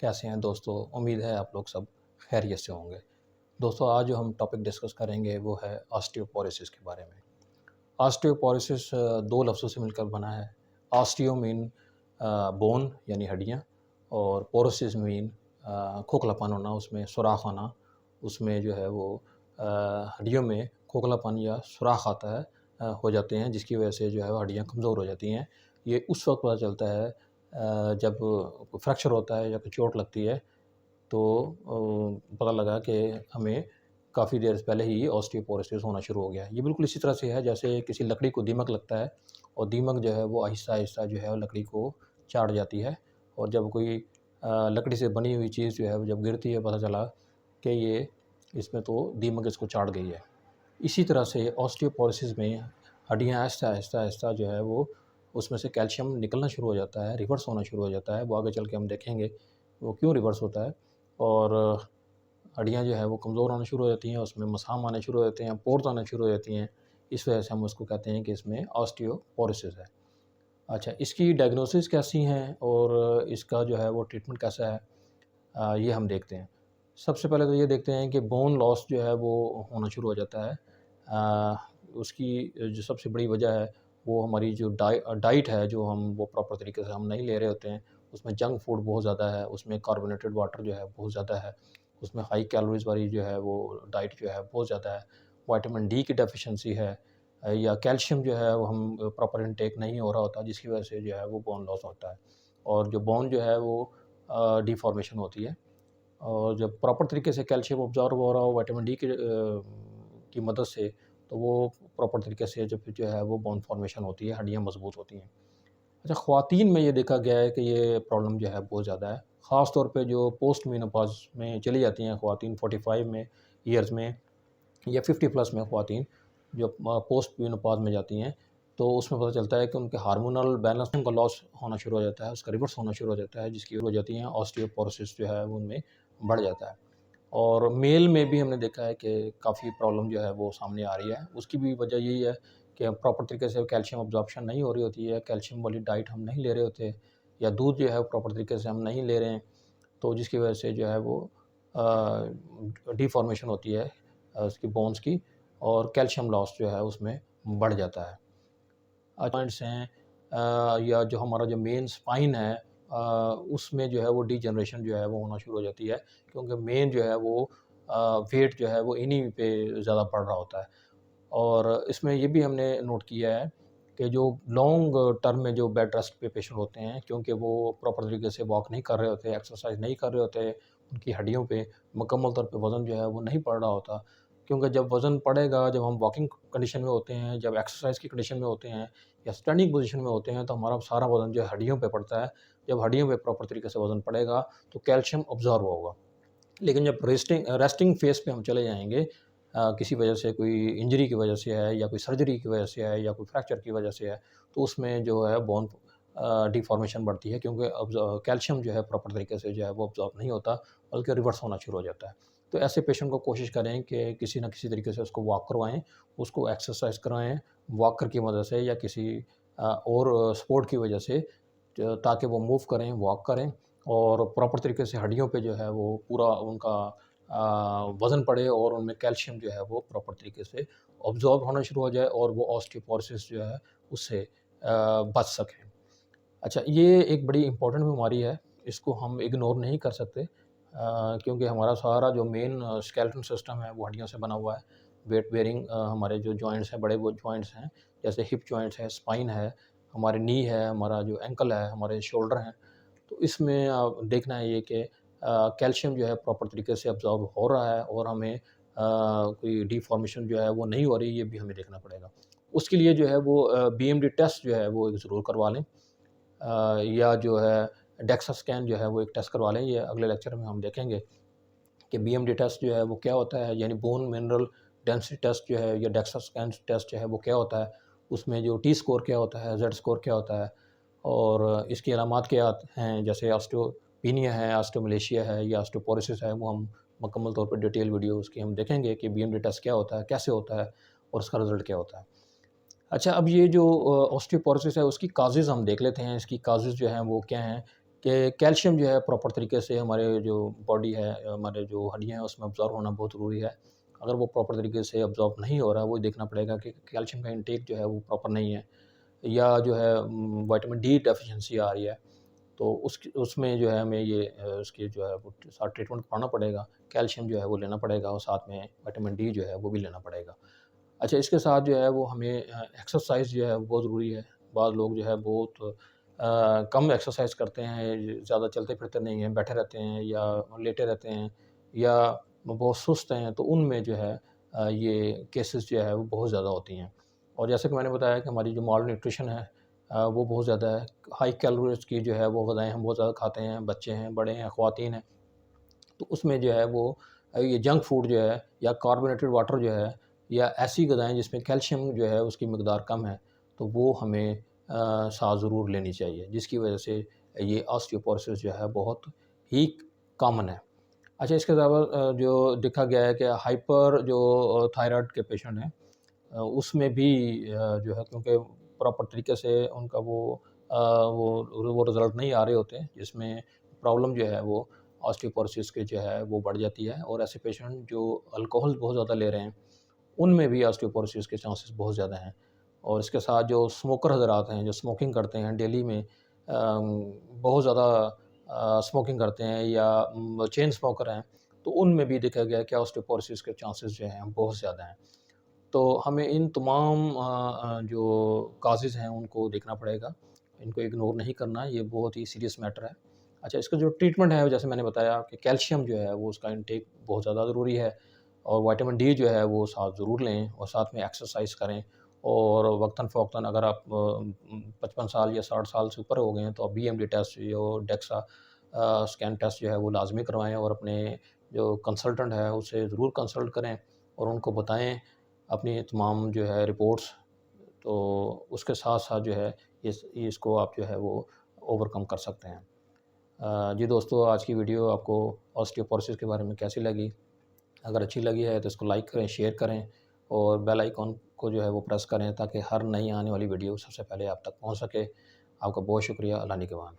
कैसे हैं दोस्तों? उम्मीद है आप लोग सब खैरियत से होंगे। दोस्तों आज जो हम टॉपिक डिस्कस करेंगे वो है ऑस्टियोपोरोसिस के बारे में। ऑस्टियोपोरोसिस 2 लफ्ज़ों से मिलकर बना है। ऑस्टियो मीन बोन यानी हड्डियाँ और पोरोसिस मीन खोखलापन होना, उसमें सुराख आना, उसमें जो है वो हड्डियों में खोखलापन या सुराख आता है, हो जाते हैं, जिसकी वजह से जो है वो हड्डियाँ कमज़ोर हो जाती हैं। ये उस वक़्त पता चलता है जब फ्रैक्चर होता है या कोई चोट लगती है, तो पता लगा कि हमें काफ़ी देर से पहले ही ऑस्टियोपोरोसिस होना शुरू हो गया है। ये बिल्कुल इसी तरह से है जैसे किसी लकड़ी को दीमक लगता है और दीमक जो है वो आहिस्ता-आहिस्ता जो है वो लकड़ी को चाट जाती है, और जब कोई लकड़ी से बनी हुई चीज़ जो है वो जब गिरती है, पता चला कि ये इसमें तो दीमक इसको चाट गई है। इसी तरह से ऑस्टियोपोरोसिस में हड्डियाँ आहिस्ता-आहिस्ता जो है वो उसमें से कैल्शियम निकलना शुरू हो जाता है, रिवर्स होना शुरू हो जाता है। वो आगे चल के हम देखेंगे वो क्यों रिवर्स होता है, और हड्डियाँ जो है वो कमज़ोर होना शुरू हो जाती हैं, उसमें मसाम आने शुरू हो जाते हैं, पोर्स आना शुरू हो जाती हैं। इस वजह से हम उसको कहते हैं कि इसमें ऑस्टियोपोरोसिस है। अच्छा, इसकी डायग्नोसिस कैसी हैं और इसका जो है वो ट्रीटमेंट कैसा है, ये हम देखते हैं। सबसे पहले तो ये देखते हैं कि बोन लॉस जो है वो होना शुरू हो जाता है। उसकी जो सबसे बड़ी वजह है वो हमारी जो डाइट है, जो हम वो प्रॉपर तरीके से हम नहीं ले रहे होते हैं। उसमें जंक फूड बहुत ज़्यादा है, उसमें कार्बोनेटेड वाटर जो है बहुत ज़्यादा है, उसमें हाई कैलोरीज़ वाली जो है वो डाइट जो है बहुत ज़्यादा है। विटामिन डी की डेफिशिएंसी है, या कैल्शियम जो है वो हम प्रॉपर इनटेक नहीं हो रहा होता, जिसकी वजह से जो है वो बोन लॉस होता है, और जो बोन जो है वो डिफ़ॉर्मेशन होती है। और जब प्रॉपर तरीके से कैल्शियम अब्ज़ॉर्ब हो रहा हो विटामिन डी की मदद से, तो वो प्रॉपर तरीके से जब जो है वो बोन फॉर्मेशन होती है, हड्डियाँ मज़बूत होती हैं। अच्छा, ख़वातीन में ये देखा गया है कि ये प्रॉब्लम जो है बहुत ज़्यादा है। ख़ास तौर पे जो पोस्ट मेनोपॉज़ में चली जाती हैं ख़वातीन, 45 में ईयर्स में या 50 प्लस में ख़वातीन जो पोस्ट मेनोपॉज़ में जाती हैं, तो उसमें पता चलता है कि उनके हार्मोनल बैलेंस का लॉस होना शुरू हो जाता है, उसका रिवर्स होना शुरू हो जाता है, जिसकी वजह हो जाती है ऑस्टियोपोरोसिस जो है वो उनमें बढ़ जाता है। और मेल में भी हमने देखा है कि काफ़ी प्रॉब्लम जो है वो सामने आ रही है। उसकी भी वजह यही है कि प्रॉपर तरीके से कैल्शियम अब्ज़ॉर्प्शन नहीं हो रही होती है, कैल्शियम वाली डाइट हम नहीं ले रहे होते, या दूध जो है प्रॉपर तरीके से हम नहीं ले रहे हैं, तो जिसकी वजह से जो है वो डिफ़ॉर्मेशन होती है उसकी बोन्स की, और कैल्शियम लॉस जो है उसमें बढ़ जाता है। पॉइंट्स हैं, या जो हमारा जो मेन स्पाइन है, उसमें जो है वो डिजनरेशन जो है वो होना शुरू हो जाती है, क्योंकि मेन जो है वो वेट जो है वो इन्हीं पे ज़्यादा पड़ रहा होता है। और इसमें ये भी हमने नोट किया है कि जो लॉन्ग टर्म में जो बेड रेस्ट पे पेशेंट होते हैं, क्योंकि वो प्रॉपर तरीके से वॉक नहीं कर रहे होते, एक्सरसाइज नहीं कर रहे होते, उनकी हड्डियों पे मुकम्मल तौर पे वज़न जो है वो नहीं पड़ रहा होता। क्योंकि जब वज़न पड़ेगा, जब हम वॉकिंग कंडीशन में होते हैं, जब एक्सरसाइज की कंडीशन में होते हैं या स्टैंडिंग पोज़ीशन में होते हैं, तो हमारा सारा वज़न जो है हड्डियों पे पड़ता है। जब हड्डियों पे प्रॉपर तरीके से वज़न पड़ेगा, तो कैल्शियम अब्ज़ॉर्ब होगा। लेकिन जब रेस्टिंग फ़ेज़ पे हम चले जाएँगे, किसी वजह से, कोई इंजरी की वजह से है या कोई सर्जरी की वजह से है या कोई फ्रैक्चर की वजह से है, तो उसमें जो है बोन डिफ़ॉर्मेशन बढ़ती है, क्योंकि कैल्शियम जो है प्रॉपर तरीके से जो है वो अब्ज़ॉर्ब नहीं होता, बल्कि रिवर्स होना शुरू हो जाता है। तो ऐसे पेशेंट को कोशिश करें कि किसी न किसी तरीके से उसको वॉक करवाएँ, उसको एक्सरसाइज़ कराएँ, वॉकर की मदद से या किसी और स्पोर्ट की वजह से, ताकि वो मूव करें, वॉक करें, और प्रॉपर तरीके से हड्डियों पे जो है वो पूरा उनका वज़न पड़े, और उनमें कैल्शियम जो है वो प्रॉपर तरीके से अब्ज़ॉर्ब होना शुरू हो जाए, और वो ऑस्टियोपोरोसिस जो है उससे बच सकें। अच्छा, ये एक बड़ी इम्पोर्टेंट बीमारी है, इसको हम इग्नोर नहीं कर सकते, क्योंकि हमारा सारा जो मेन स्केलेटन सिस्टम है वो हड्डियों से बना हुआ है। वेट बेयरिंग हमारे जो जॉइंट्स हैं, बड़े वो जॉइंट्स हैं, जैसे हिप जॉइंट्स है, स्पाइन है, हमारे नी है, हमारा जो एंकल है, हमारे शोल्डर हैं। तो इसमें देखना है ये कि कैल्शियम जो है प्रॉपर तरीके से अब्ज़ॉर्ब हो रहा है, और हमें कोई डिफ़ॉर्मेशन जो है वो नहीं हो रही, ये भी हमें देखना पड़ेगा। उसके लिए जो है वो बीएमडी टेस्ट जो है वो एक ज़रूर करवा लें, या जो है डेक्सा स्कैन जो है वो एक टेस्ट करवा लें। ये अगले लेक्चर में हम देखेंगे कि बीएमडी टेस्ट जो है वो क्या होता है, यानी बोन मिनरल डेंसिटी टेस्ट जो है, या डेक्सा स्कैन टेस्ट जो है वो क्या होता है, उसमें जो टी स्कोर क्या होता है, जेड स्कोर क्या होता है, और इसकी अलामात क्या हैं, जैसे ऑस्टियोपिनिया है, ऑस्टियोमलेशिया है, या ऑस्टियोपोरोसिस है, वो हम मुकम्मल तौर पर डिटेल वीडियो उसकी हम देखेंगे कि बीएमडी टेस्ट क्या होता है, कैसे होता है, और उसका रिज़ल्ट क्या होता है। अच्छा, अब ये जो ऑस्टियोपोरोसिस है उसकी काज़ेज़ हम देख लेते हैं, इसकी काज़ेज़ जो हैं वो क्या हैं। कि कैल्शियम जो है प्रॉपर तरीके से हमारे जो बॉडी है, हमारे जो हड्डियाँ हैं उसमें अब्ज़ॉर्ब होना बहुत ज़रूरी है। अगर वो प्रॉपर तरीके से अब्ज़ॉर्ब नहीं हो रहा है, वो देखना पड़ेगा कि कैल्शियम का इंटेक जो है वो प्रॉपर नहीं है, या जो है विटामिन डी डेफ़िशिएंसी आ रही है। तो उसमें जो है हमें ये उसकी जो है वो सारा ट्रीटमेंट करवाना पड़ेगा। कैल्शियम जो है वो लेना पड़ेगा और साथ में विटामिन डी जो है वो भी लेना पड़ेगा। अच्छा, इसके साथ जो है वो हमें एक्सरसाइज़ जो है वो बहुत ज़रूरी है। बाद लोग जो है बहुत कम एक्सरसाइज़ करते हैं, ज़्यादा चलते-फिरते नहीं हैं, बैठे रहते हैं या लेटे रहते हैं या बहुत सुस्त हैं, तो उनमें जो है ये केसेस जो है वो बहुत ज़्यादा होती हैं। और जैसे कि मैंने बताया कि हमारी जो माल न्यूट्रिशन है वो बहुत ज़्यादा है। हाई कैलोरीज़ की जो है वो ग़िज़ाएँ हम बहुत ज़्यादा खाते हैं, बच्चे हैं, बड़े हैं, ख़वातीन हैं। तो उसमें जो है वो ये जंक फूड जो है या कार्बोनेटेड वाटर जो है या ऐसी ग़िज़ाएँ जिसमें कैल्शियम जो है उसकी मकदार कम है, तो वो हमें साथ ज़रूर लेनी चाहिए, जिसकी वजह से ये ऑस्टियोपोरोसिस जो है बहुत ही कॉमन है। अच्छा, इसके अलावा जो देखा गया है कि हाइपर जो थायराइड के पेशेंट हैं, उसमें भी जो है क्योंकि प्रॉपर तरीके से उनका वो रिज़ल्ट नहीं आ रहे होते हैं, जिसमें प्रॉब्लम जो है वो ऑस्टियोपोरोसिस की जो है वो बढ़ जाती है। और ऐसे पेशेंट जो अल्कोहल बहुत ज़्यादा ले रहे हैं, उनमें भी ऑस्टियोपोरोसिस के चांसेस बहुत ज़्यादा हैं। और इसके साथ जो स्मोकर हज़रात हैं, जो स्मोकिंग करते हैं डेली में बहुत ज़्यादा स्मोकिंग करते हैं या चेन स्मोकर हैं, तो उनमें भी देखा गया है कि ऑस्टियोपोरोसिस के चांसेस जो हैं बहुत ज़्यादा हैं। तो हमें इन तमाम जो कॉज़ेज़ हैं उनको देखना पड़ेगा, इनको इग्नोर नहीं करना, ये बहुत ही सीरियस मैटर है। अच्छा, इसका जो ट्रीटमेंट है जैसे मैंने बताया कि कैल्शियम जो है वो उसका इंटेक बहुत ज़्यादा ज़रूरी है और विटामिन डी जो है वो साथ ज़रूर लें और साथ में एक्सरसाइज़ करें। और वक़्तन-फ़ौक़्तन अगर आप 55 साल या 60 साल से ऊपर हो गए हैं तो आप बीएमडी टेस्ट या डेक्सा स्कैन टेस्ट जो है वो लाज़मी करवाएँ और अपने जो कंसल्टेंट है उससे ज़रूर कंसल्ट करें और उनको बताएँ अपनी तमाम जो है रिपोर्ट्स। तो उसके साथ-साथ जो है इसको आप जो है वो ओवरकम कर सकते हैं। जी दोस्तों, आज की वीडियो आपको ऑस्टियोपोरोसिस के बारे में कैसी लगी? अगर अच्छी लगी है तो इसको लाइक करें, शेयर करें और बेल आइकॉन को जो है वो प्रेस करें ताकि हर नई आने वाली वीडियो सबसे पहले आप तक पहुंच सके। आपका बहुत शुक्रिया। अल्लाह निगहबान।